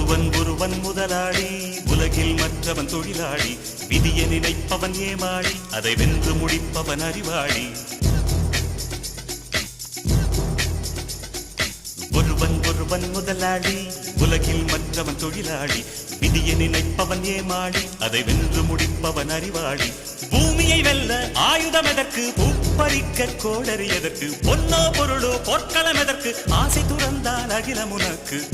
ஒருவன் முதலாளி, உலகில் மற்றவன் தொழிலாளி. விதியை நினைப்பவன் ஏமாளி, அதை வென்று முடிப்பவன் அறிவாளி. ஒருவன் முதலாளி, உலகில் மற்றவன் தொழிலாளி. விதியை நினைப்பவன் ஏமாளி, அதை வென்று முடிப்பவன் அறிவாளி. பூமியை வெல்ல ஆயுதம் எதற்கு, பூப்பறிக்க கோடரி எதற்கு, பொன்னோ பொருளோ பொற்களம் எதற்கு, ஆசை துறந்தால் அகிலம் உனக்கு.